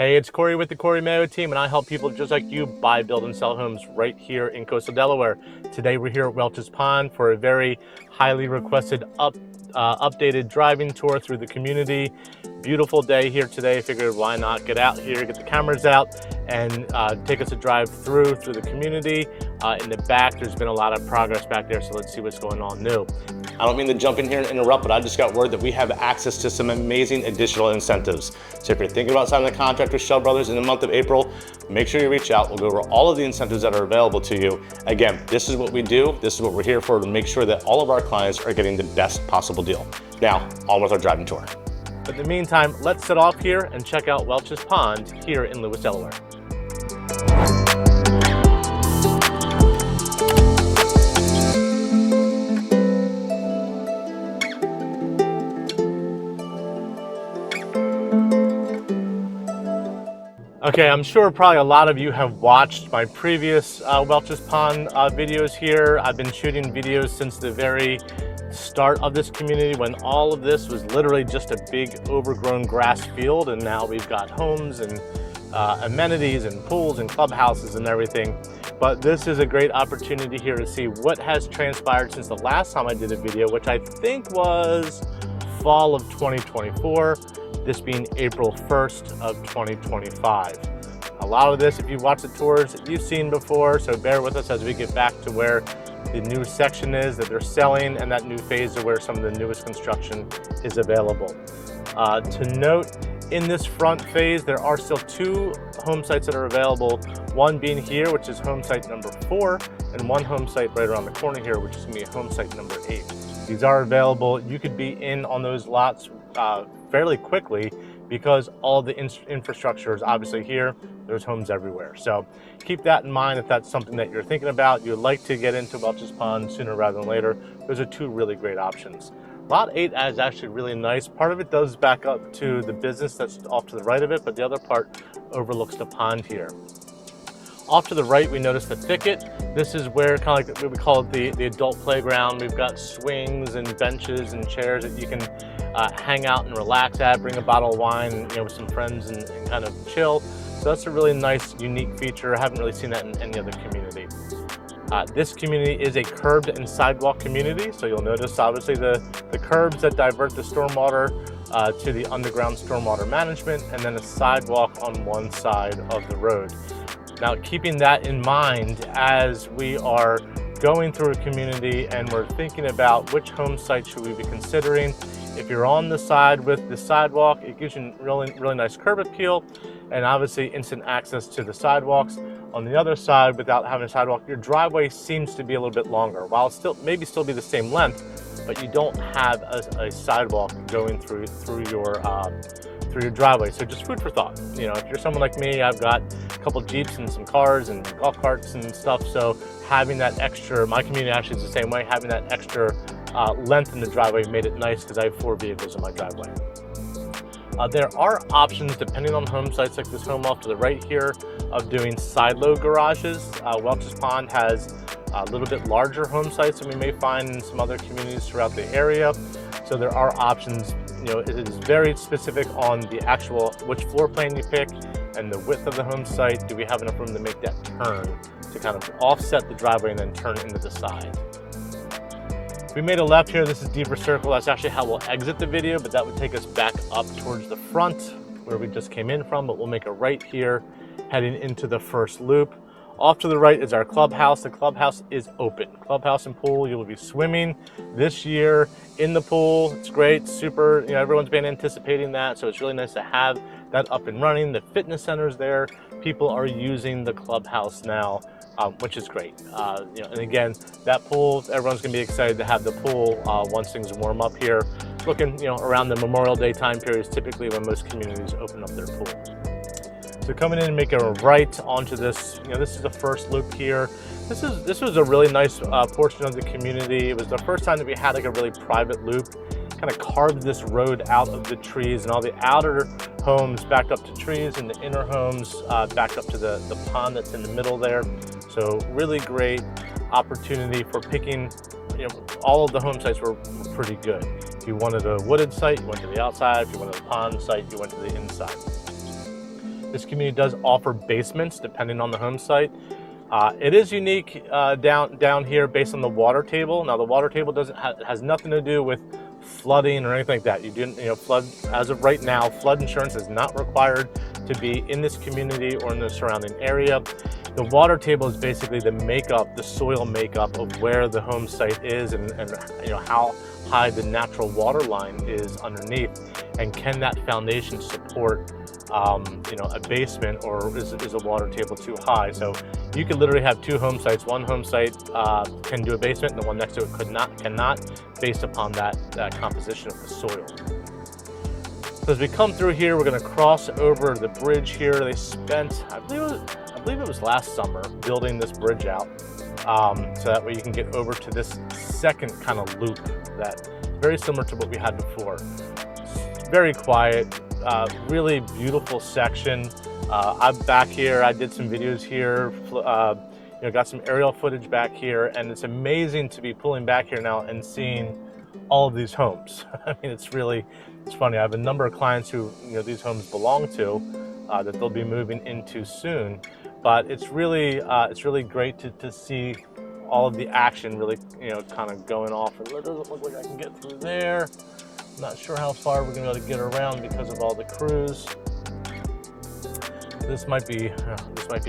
Hey, it's Cory with the Cory Mayo Team, and I help people just like you buy, build, and sell homes right here in coastal Delaware. Today we're here at Welches Pond for a very highly requested updated driving tour through the community. Beautiful day here today. Figured why not get out here, get the cameras out, and take us a drive through the community. In the back, there's been a lot of progress back there, so let's see what's going on new. I don't mean to jump in here and interrupt, but I just got word that we have access to some amazing additional incentives. So if you're thinking about signing a contract with Schell Brothers in the month of April, make sure you reach out. We'll go over all of the incentives that are available to you. Again, this is what we do. This is what we're here for, to make sure that all of our clients are getting the best possible deal. Now, on with our driving tour. But in the meantime, let's set off here and check out Welches Pond here in Lewes, Delaware. Okay, I'm sure probably a lot of you have watched my previous Welches Pond videos here. I've been shooting videos since the very start of this community, when all of this was literally just a big overgrown grass field, and now we've got homes and amenities and pools and clubhouses and everything. But this is a great opportunity here to see what has transpired since the last time I did a video, which I think was fall of 2024. This being April 1st of 2025. A lot of this, if you watch the tours, you've seen before, so bear with us as we get back to where the new section is that they're selling, and that new phase of where some of the newest construction is available. To note, in this front phase, there are still 2 home sites that are available, one being here, which is home site number 4, and one home site right around the corner here, which is going to be home site number 8. These are available. You could be in on those lots fairly quickly, because all the infrastructure is obviously here. There's homes everywhere. So keep that in mind if that's something that you're thinking about. You'd like to get into Welches Pond sooner rather than later. Those are 2 really great options. Lot 8 is actually really nice. Part of it does back up to the business that's off to the right of it, but the other part overlooks the pond here. Off to the right, we notice the thicket. This is where kind of like we call it the adult playground. We've got swings and benches and chairs that you can hang out and relax at, bring a bottle of wine, with some friends and kind of chill. So that's a really nice, unique feature. I haven't really seen that in any other community. This community is a curbed and sidewalk community. So you'll notice obviously the curbs that divert the stormwater to the underground stormwater management, and then a sidewalk on one side of the road. Now, keeping that in mind as we are going through a community and we're thinking about which home site should we be considering, if you're on the side with the sidewalk, it gives you really nice curb appeal and obviously instant access to the sidewalks. On the other side, without having a sidewalk, your driveway seems to be a little bit longer. While it maybe still be the same length, but you don't have a sidewalk going through your driveway. So just food for thought. If you're someone like me, I've got a couple Jeeps and some cars and golf carts and stuff. So having that extra, my community actually is the same way, having that extra length in the driveway made it nice, because I have 4 vehicles in my driveway. There are options depending on home sites, like this home off to the right here, of doing side-load garages. Welches Pond has a little bit larger home sites than we may find in some other communities throughout the area. So there are options. It is very specific on the actual which floor plan you pick and the width of the home site. Do we have enough room to make that turn to kind of offset the driveway and then turn into the side? We made a left here. This is Deeper Circle. That's actually how we'll exit the video, but that would take us back up towards the front where we just came in from, but we'll make a right here heading into the first loop. Off to the right is our clubhouse. The clubhouse is open. Clubhouse and pool, you will be swimming this year in the pool. It's great, super, everyone's been anticipating that, so it's really nice to have that up and running. The fitness center's there. People are using the clubhouse now, which is great. And again, that pool, everyone's gonna be excited to have the pool once things warm up here. Looking, around the Memorial Day time period is typically when most communities open up their pool. So coming in and making a right onto this, this is the first loop here. This was a really nice portion of the community. It was the first time that we had like a really private loop. Kind of carved this road out of the trees, and all the outer homes backed up to trees, and the inner homes backed up to the pond that's in the middle there. So really great opportunity for picking. All of the home sites were pretty good. If you wanted a wooded site, you went to the outside. If you wanted a pond site, you went to the inside. This community does offer basements depending on the home site. It is unique down here based on the water table. Now the water table has nothing to do with flooding or anything like that. Flood, as of right now, flood insurance is not required to be in this community or in the surrounding area. The water table is basically the makeup, the soil makeup of where the home site is and how high the natural water line is underneath, and can that foundation support a basement, or is a water table too high? So you could literally have two home sites. One home site can do a basement, and the one next to it cannot, based upon that composition of the soil. So as we come through here, we're going to cross over the bridge here. They spent, I believe it was last summer, building this bridge out, so that way you can get over to this second kind of loop that's very similar to what we had before. It's very quiet. Really beautiful section. I'm back here. I did some videos here. Got some aerial footage back here, and it's amazing to be pulling back here now and seeing all of these homes. I mean, it's funny. I have a number of clients who these homes belong to that they'll be moving into soon. But it's really great to see all of the action really kind of going off. It doesn't look like I can get through there. I'm not sure how far we're going to be able to get around because of all the crews. This might be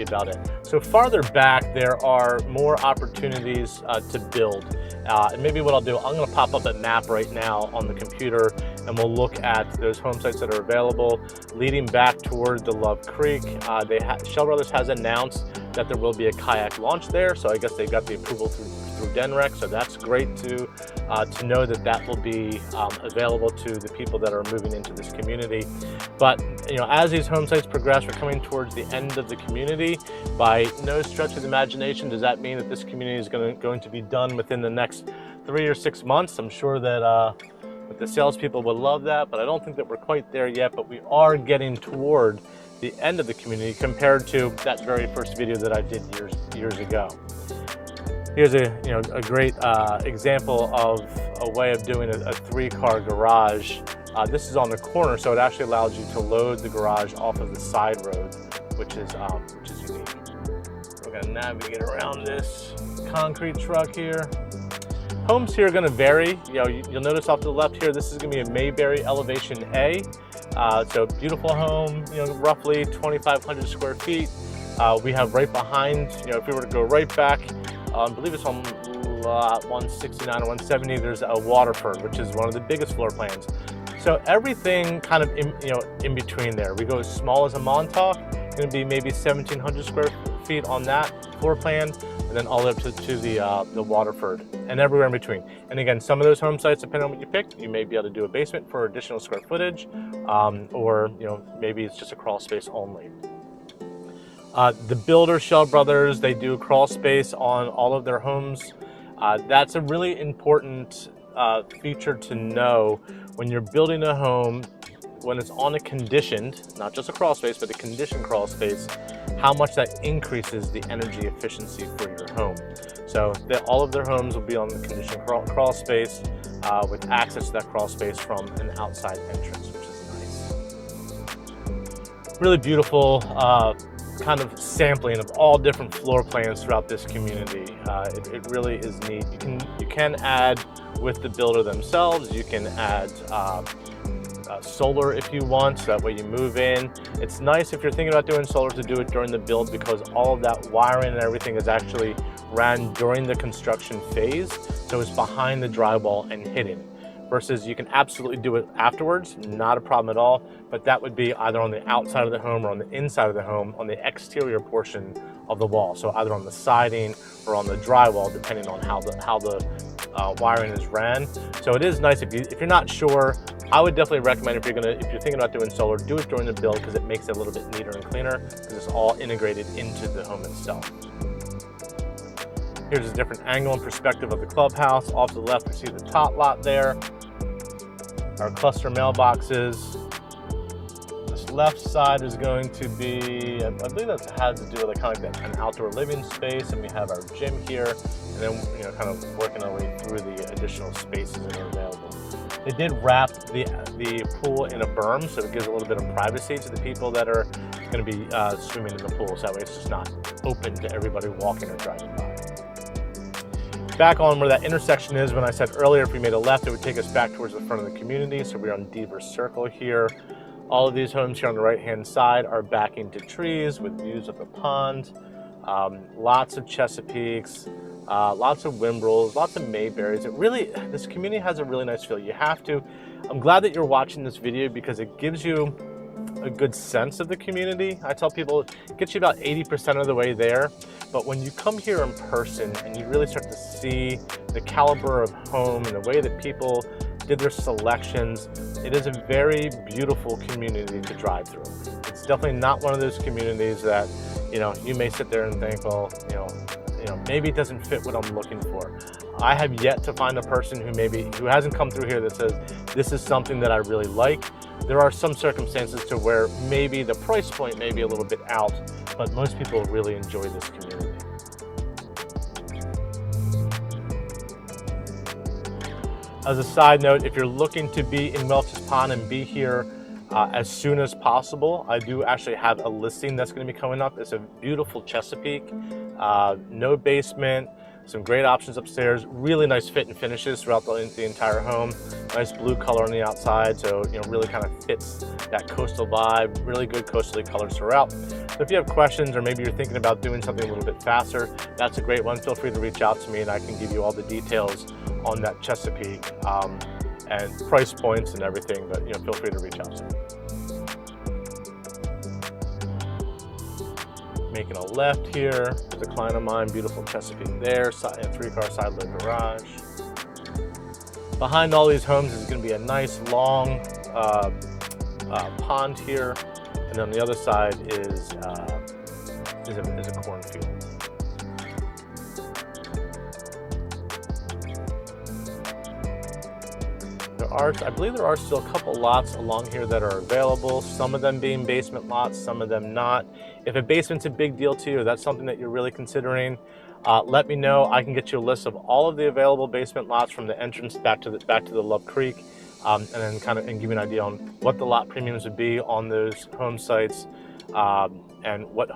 about it. So farther back, there are more opportunities to build. And maybe what I'll do, I'm going to pop up a map right now on the computer, and we'll look at those home sites that are available leading back toward the Love Creek. Schell Brothers has announced that there will be a kayak launch there, so I guess they got the approval through DNREC, so that's great to know that will be available to the people that are moving into this community. But as these home sites progress, we're coming towards the end of the community. By no stretch of the imagination does that mean that this community is going to be done within the next 3 or 6 months. I'm sure that the salespeople would love that, but I don't think that we're quite there yet. But we are getting toward the end of the community compared to that very first video that I did years ago. Here's a great example of a way of doing a 3-car garage. This is on the corner, so it actually allows you to load the garage off of the side road, which is unique. We're going to navigate around this concrete truck here. Homes here are going to vary. You'll notice off to the left here, this is going to be a Mayberry Elevation A. So beautiful home, roughly 2,500 square feet. We have right behind, if we were to go right back, I believe it's on lot 169 or 170, there's a Waterford, which is one of the biggest floor plans. So everything kind of in between there. We go as small as a Montauk, going to be maybe 1,700 square feet on that floor plan, and then all the way up to the Waterford, and everywhere in between. And again, some of those home sites, depending on what you pick, you may be able to do a basement for additional square footage, or maybe it's just a crawl space only. The builder, Schell Brothers, they do crawl space on all of their homes. That's a really important feature to know when you're building a home, when it's on a conditioned, not just a crawl space, but a conditioned crawl space, how much that increases the energy efficiency for your home. So all of their homes will be on the conditioned crawl space with access to that crawl space from an outside entrance, which is nice. Really beautiful kind of sampling of all different floor plans throughout this community. It really is neat. You can add with the builder themselves. You can add solar if you want, so that way you move in. It's nice if you're thinking about doing solar to do it during the build, because all of that wiring and everything is actually ran during the construction phase, so it's behind the drywall and hidden. Versus you can absolutely do it afterwards, not a problem at all, but that would be either on the outside of the home or on the inside of the home, on the exterior portion of the wall. So either on the siding or on the drywall, depending on how the wiring is ran. So it is nice if you're not sure. I would definitely recommend if you're thinking about doing solar, do it during the build, because it makes it a little bit neater and cleaner, because it's all integrated into the home itself. Here's a different angle and perspective of the clubhouse. Off to the left, we see the top lot there. Our cluster mailboxes. This left side is going to be, I believe that has to do with kind of like an outdoor living space, and we have our gym here, and then kind of working our way through the additional spaces that are available. They did wrap the pool in a berm, so it gives a little bit of privacy to the people that are going to be swimming in the pool, so that way it's just not open to everybody walking or driving by. Back on where that intersection is, when I said earlier if we made a left, it would take us back towards the front of the community. So we're on Deaver Circle here. All of these homes here on the right-hand side are backing to trees with views of the pond. Lots of Chesapeakes, lots of Wimbrels, lots of Mayberries. This community has a really nice feel. I'm glad that you're watching this video because it gives you a good sense of the community. I tell people it gets you about 80% of the way there, but when you come here in person and you really start to see the caliber of home and the way that people did their selections, it is a very beautiful community to drive through. It's definitely not one of those communities that, you may sit there and think, well, maybe it doesn't fit what I'm looking for. I have yet to find a person who hasn't come through here that says, this is something that I really like. There are some circumstances to where maybe the price point may be a little bit out, but most people really enjoy this community. As a side note, if you're looking to be in Welches Pond and be here as soon as possible, I do actually have a listing that's going to be coming up. It's a beautiful Chesapeake, no basement, some great options upstairs, really nice fit and finishes throughout the entire home. Nice blue color on the outside, so really kind of fits that coastal vibe. Really good coastally colors throughout. So if you have questions or maybe you're thinking about doing something a little bit faster, that's a great one. Feel free to reach out to me and I can give you all the details on that Chesapeake and price points and everything, but feel free to reach out to me. Making a left here, there's a client of mine, beautiful Chesapeake there, 3-car side load garage. Behind all these homes is going to be a nice long pond here, and on the other side is a cornfield. I believe there are still a couple lots along here that are available, some of them being basement lots, some of them not. If a basement's a big deal to you, or that's something that you're really considering, let me know. I can get you a list of all of the available basement lots from the entrance back to the Love Creek, and then and give you an idea on what the lot premiums would be on those home sites, and what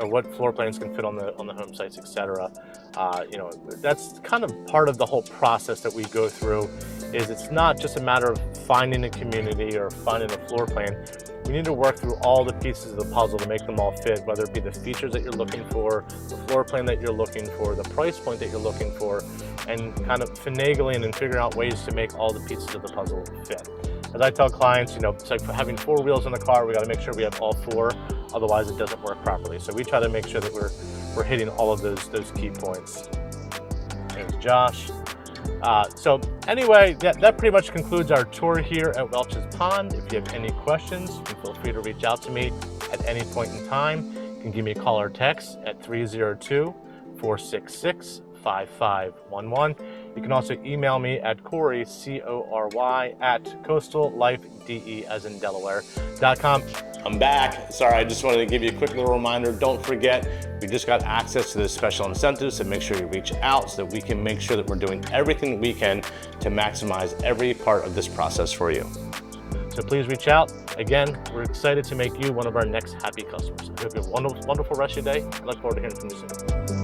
what floor plans can fit on the home sites, etc. That's kind of part of the whole process that we go through. It's not just a matter of finding a community or finding a floor plan. We need to work through all the pieces of the puzzle to make them all fit, whether it be the features that you're looking for, the floor plan that you're looking for, the price point that you're looking for, and kind of finagling and figuring out ways to make all the pieces of the puzzle fit. As I tell clients, it's like having 4 wheels in the car. We got to make sure we have all 4, otherwise it doesn't work properly. So we try to make sure that we're hitting all of those key points. There's Josh. So anyway, that pretty much concludes our tour here at Welches Pond. If you have any questions, feel free to reach out to me at any point in time. You can give me a call or text at 302-466-5511. You can also email me at Cory, C-O-R-Y, at coastallifede, as in Delaware.com. I'm back. Sorry, I just wanted to give you a quick little reminder. Don't forget, we just got access to this special incentives, so make sure you reach out so that we can make sure that we're doing everything we can to maximize every part of this process for you. So please reach out. Again, we're excited to make you one of our next happy customers. I hope you have a wonderful rest of your day. I look forward to hearing from you soon.